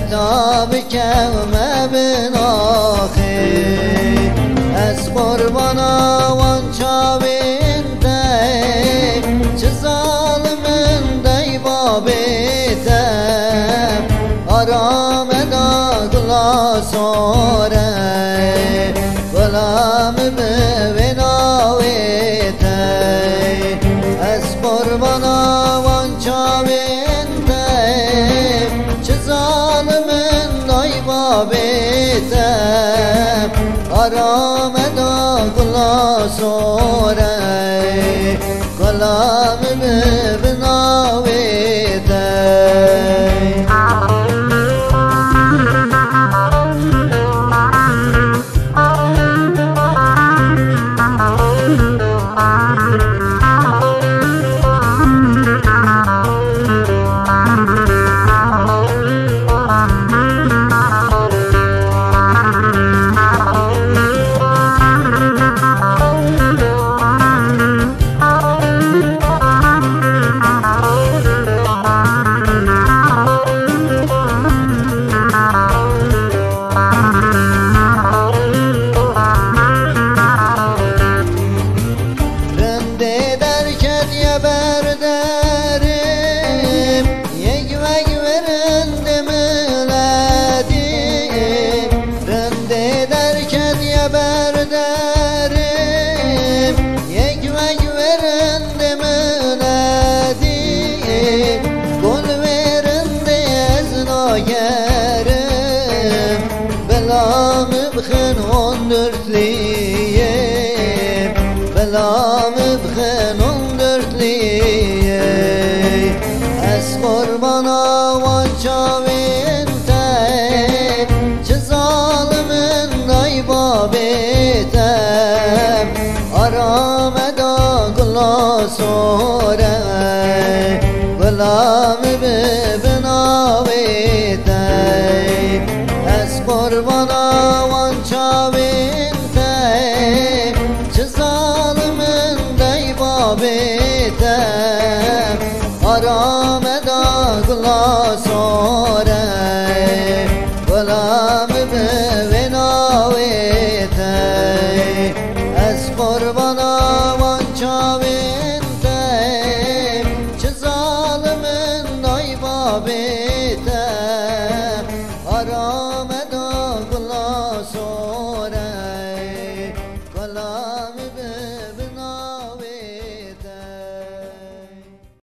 عتاب کم بناخی از قربانا وان چاوین دی چه ظالمن دی بابیتم آرام دا گلا سوره غلام ببیناویتی از قربانا وان چاوین دی چه ظالمن دی بابیتم آرام دا گلا سوره غلام ببیناویتی بلام بخنون دردلیه از قربانا وان چاوین تی چه ظالمن دی بابیتم آرام دا گلا سوره بلام ببیناویتی از قربانا وان چاوین چه ظالمن دی بابیتم آرام دا گلا سوره غلام ببیناویتی از قربانا وان چاوین چه ظالمن دی بابیتم